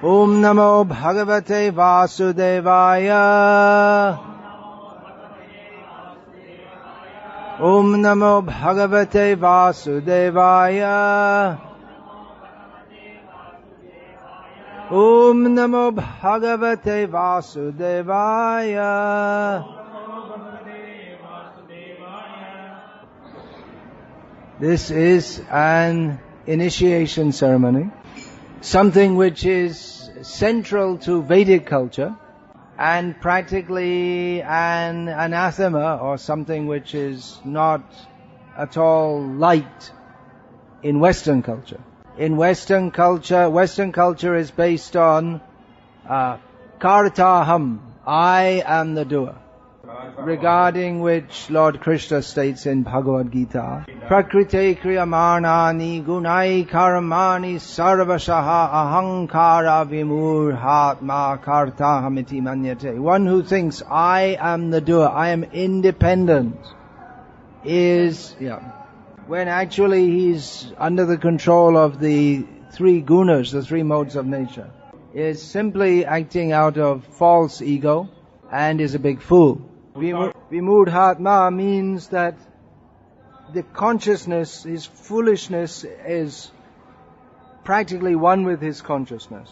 Om Namo Bhagavate Vasudevaya. Om Namo Bhagavate Vasudevaya. Om Namo Bhagavate Vasudevaya. This is an initiation ceremony, something which is central to Vedic culture and practically an anathema, or something which is not at all liked in Western culture. In Western culture is based on kartaham, I am the doer, regarding which Lord Krishna states in Bhagavad Gita, Prakrite kriyamanani gunai karmani sarvashaha ahankara vimurhatma kartahamiti manyate. One who thinks I am the doer, I am independent, when actually he's under the control of the three gunas, the three modes of nature, is simply acting out of false ego and is a big fool. Vimudhatma means that the consciousness, his foolishness, is practically one with his consciousness.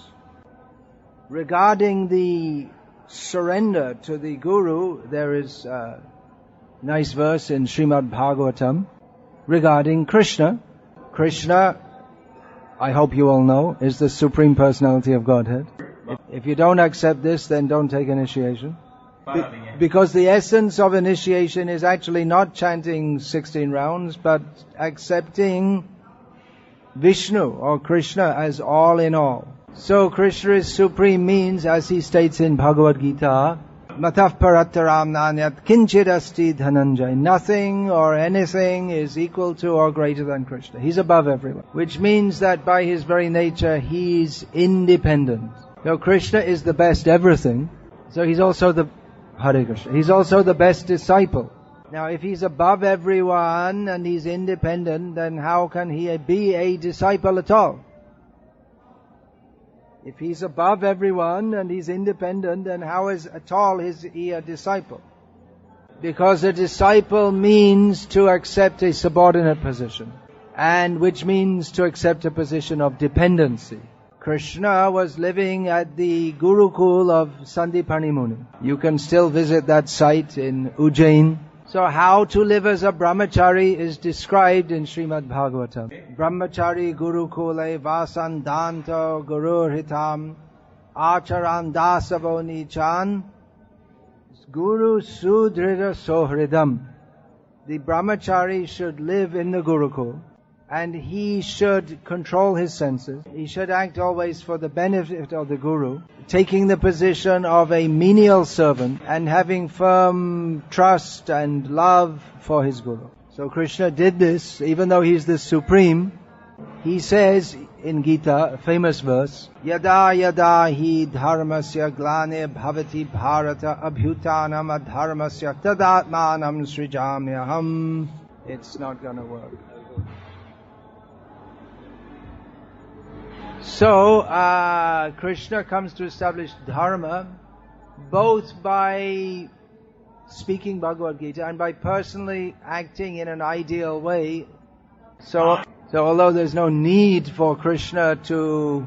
Regarding the surrender to the Guru, there is a nice verse in Srimad Bhagavatam regarding Krishna. Krishna, I hope you all know, is the Supreme Personality of Godhead. If you don't accept this, then don't take initiation. Because the essence of initiation is actually not chanting 16 rounds, but accepting Vishnu or Krishna as all in all. So Krishna is supreme means, as he states in Bhagavad Gita, Mataf parataram nanyat kinchid asti dhananjay. Nothing or anything is equal to or greater than Krishna. He's above everyone. Which means that by his very nature, he's independent. So Krishna is the best everything. So he's also the Hare Krishna. He's also the best disciple. Now if he's above everyone and he's independent, then how can he be a disciple at all? If he's above everyone and he's independent, then how is he a disciple? Because a disciple means to accept a subordinate position, and which means to accept a position of dependency. Krishna was living at the Gurukul of Sandipani Muni. You can still visit that site in Ujjain. So how to live as a brahmachari is described in Srimad Bhagavatam. Brahmachari Gurukule vasandanto gururhitam acharandasavo nichan guru sudrida sohridam. The brahmachari should live in the Gurukul, and he should control his senses. He should act always for the benefit of the Guru, taking the position of a menial servant and having firm trust and love for his Guru. So Krishna did this, even though he's the supreme. He says in Gita, a famous verse, Yada yada hi dharmasya glane bhavati bharata abhutanam adharmasya tadatmanam srijamyaham. It's not going to work. So, Krishna comes to establish dharma both by speaking Bhagavad Gita and by personally acting in an ideal way. So although there's no need for Krishna to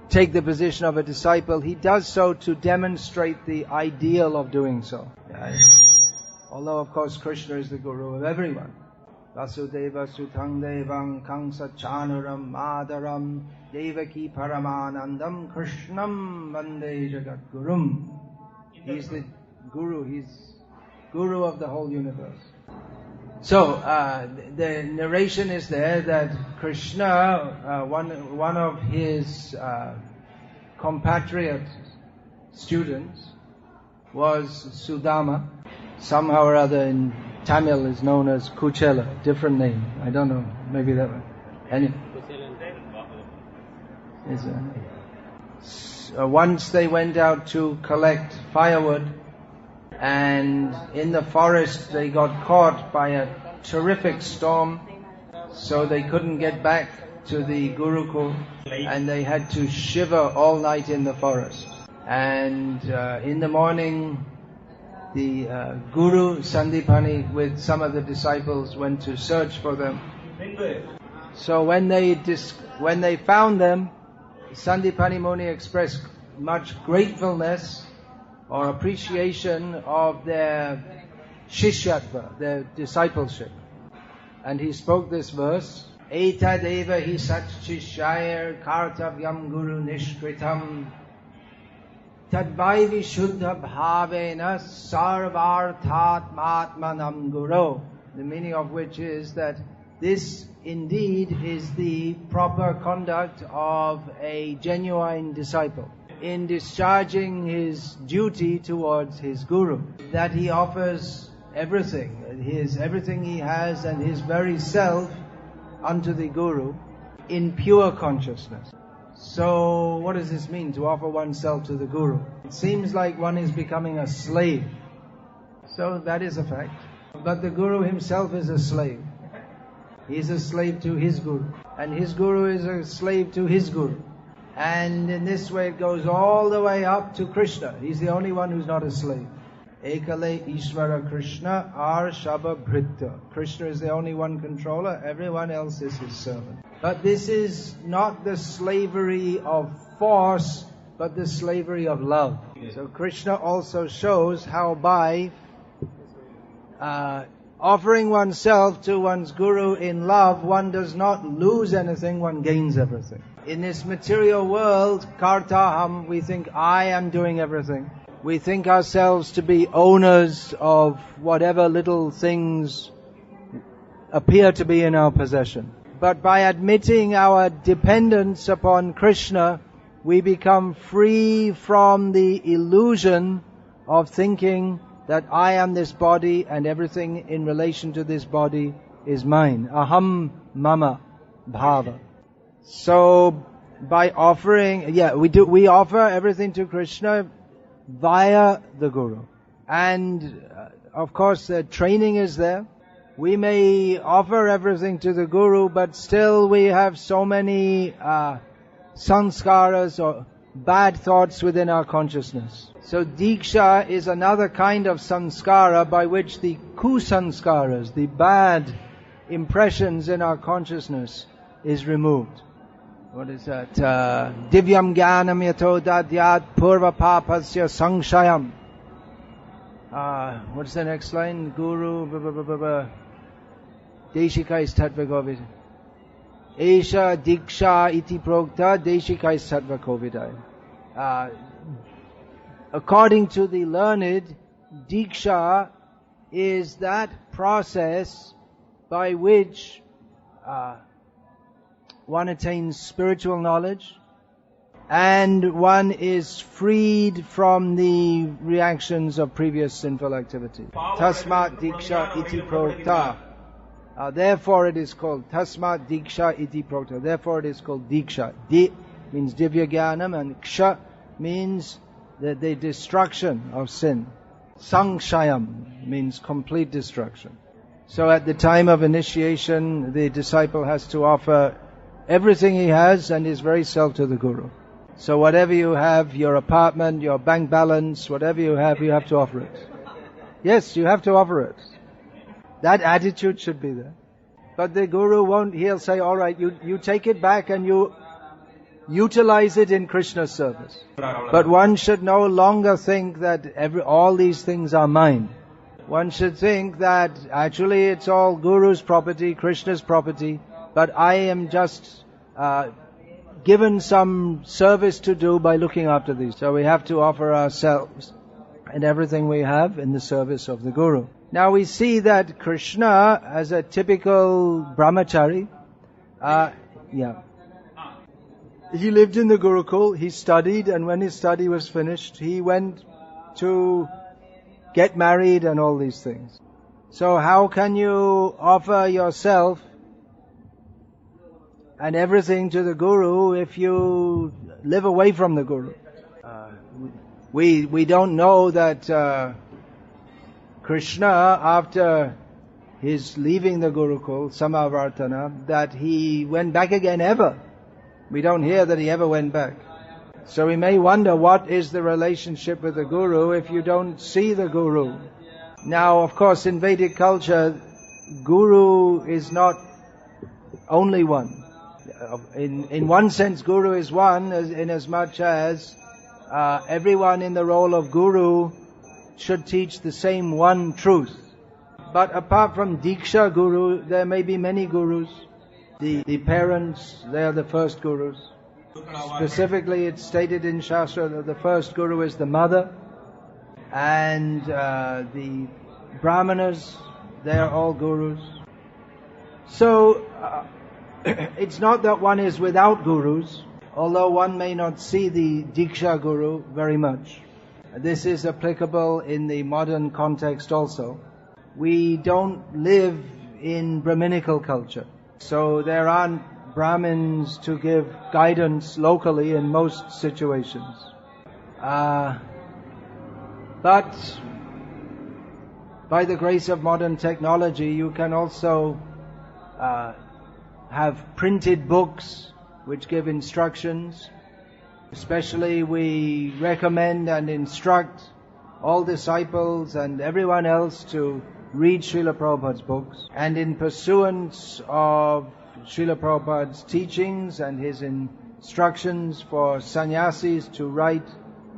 take the position of a disciple, he does so to demonstrate the ideal of doing so. Although of course Krishna is the Guru of everyone. Vasudeva Sutang Devam Kamsa Chanuram Madaram Devaki Paramanandam Krishnam Vande Jagat Gurum. He's the Guru, he's Guru of the whole universe. So, the narration is there that Krishna, one of his compatriot students was Sudama. Somehow or other in Tamil is known as Kuchela, different name. I don't know, maybe that one. Anyway. Once they went out to collect firewood, and in the forest they got caught by a terrific storm, so they couldn't get back to the Gurukul, and they had to shiver all night in the forest. And in the morning, the Guru Sandipani with some of the disciples went to search for them. So when they found them, Sandipani Muni expressed much gratefulness or appreciation of their shishyatva, their discipleship. And he spoke this verse, Etadeva hi satchishayar kartavyam guru nishkritam tadvaivi shuddha bhavena sarvarthatmatmanam guru. The meaning of which is that this indeed is the proper conduct of a genuine disciple in discharging his duty towards his guru, that he offers everything he has and his very self unto the guru in pure consciousness. So what does this mean, to offer oneself to the guru? It seems like one is becoming a slave. So that is a fact. But the guru himself is a slave. He is a slave to his guru, and his guru is a slave to his guru. And in this way it goes all the way up to Krishna. He's the only one who's not a slave. Ekale Ishvara Krishna Ar Shaba Bhritta. Krishna is the only one controller, everyone else is his servant. But this is not the slavery of force, but the slavery of love. So Krishna also shows how by offering oneself to one's guru in love, one does not lose anything, one gains everything. In this material world, kartaham, we think I am doing everything. We think ourselves to be owners of whatever little things appear to be in our possession. But by admitting our dependence upon Krishna, we become free from the illusion of thinking that I am this body and everything in relation to this body is mine. Aham mama bhava. So by offering, we offer everything to Krishna via the Guru. And of course the training is there. We may offer everything to the Guru, but still we have so many sanskaras or bad thoughts within our consciousness. So Diksha is another kind of samskara by which the kusanskaras, the bad impressions in our consciousness, is removed. What is that? Divyam jnanam yato dadyat purva papasya sangshayam. What's the next line? Guru deshikais tattva govid. Esha diksha iti prokta deshikais tattva kovidai. According to the learned, Diksha is that process by which one attains spiritual knowledge and one is freed from the reactions of previous sinful activity. Tasmat Diksha iti prokta. Therefore it is called Tasmat Diksha iti prokta. Therefore it is called Diksha. Di means Divya Jnanam and Ksha means the destruction of sin. Sangshayam means complete destruction. So at the time of initiation, the disciple has to offer everything he has and his very self to the Guru. So whatever you have, your apartment, your bank balance, whatever you have to offer it. Yes, you have to offer it. That attitude should be there. But the Guru won't, he'll say, alright, you take it back and you utilize it in Krishna's service. But one should no longer think that all these things are mine. One should think that actually it's all Guru's property, Krishna's property, but I am just given some service to do by looking after these. So we have to offer ourselves and everything we have in the service of the Guru. Now we see that Krishna, as a typical brahmachari, he lived in the Gurukul, he studied, and when his study was finished, he went to get married and all these things. So how can you offer yourself and everything to the Guru if you live away from the Guru? We don't know that Krishna, after his leaving the Gurukul, Samavartana, that he went back again ever. We don't hear that he ever went back. So we may wonder, what is the relationship with the Guru if you don't see the Guru? Now, of course, in Vedic culture, Guru is not only one. In one sense, Guru is one, in as much as everyone in the role of Guru should teach the same one truth. But apart from Diksha Guru, there may be many Gurus. The parents, they are the first Gurus. Specifically, it's stated in Shastra that the first Guru is the mother, and the Brahmanas, they are all Gurus. So, it's not that one is without Gurus, although one may not see the Diksha Guru very much. This is applicable in the modern context also. We don't live in Brahminical culture, so there aren't Brahmins to give guidance locally in most situations. But by the grace of modern technology, you can also have printed books which give instructions. Especially we recommend and instruct all disciples and everyone else to read Srila Prabhupada's books. And in pursuance of Srila Prabhupada's teachings and his instructions for sannyasis to write,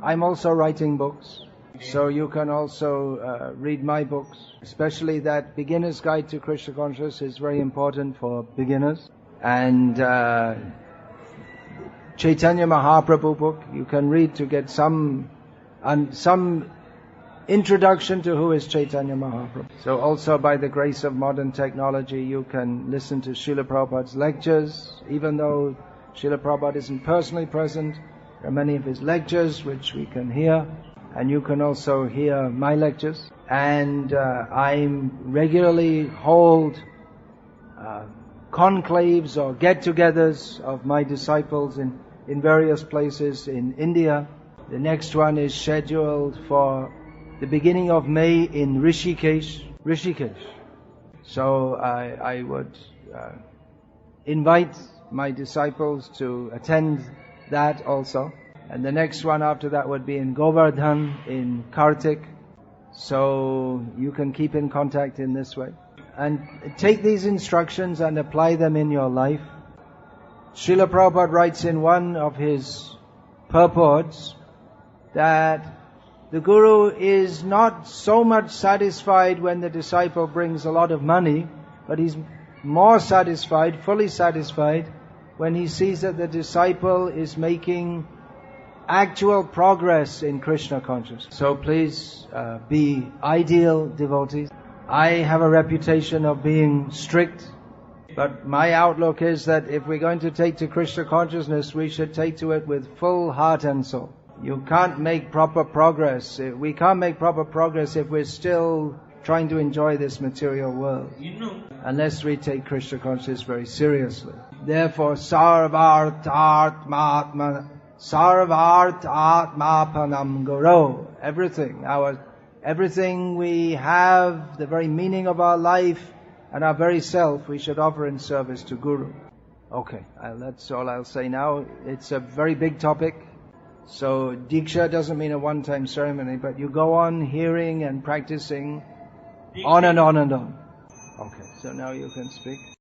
I'm also writing books. So you can also read my books. Especially that Beginner's Guide to Krishna Consciousness is very important for beginners. And Chaitanya Mahaprabhu book you can read to get some introduction to who is Chaitanya Mahaprabhu. So also by the grace of modern technology you can listen to Srila Prabhupada's lectures. Even though Srila Prabhupada isn't personally present, there are many of his lectures which we can hear, and you can also hear my lectures. And I regularly hold conclaves or get-togethers of my disciples in various places in India. The next one is scheduled for the beginning of May in Rishikesh. So I would invite my disciples to attend that also. And the next one after that would be in Govardhan in Kartik. So you can keep in contact in this way. And take these instructions and apply them in your life. Srila Prabhupada writes in one of his purports that the Guru is not so much satisfied when the disciple brings a lot of money, but he's more satisfied, fully satisfied, when he sees that the disciple is making actual progress in Krishna consciousness. So please be ideal devotees. I have a reputation of being strict, but my outlook is that if we're going to take to Krishna consciousness, we should take to it with full heart and soul. You can't make proper progress. We can't make proper progress if we're still trying to enjoy this material world, unless we take Krishna consciousness very seriously. Therefore, sarvart atmapanam guru. Everything we have, the very meaning of our life and our very self, we should offer in service to Guru. Okay, that's all I'll say now. It's a very big topic. So Diksha doesn't mean a one-time ceremony, but you go on hearing and practicing on and on and on. Okay, so now you can speak.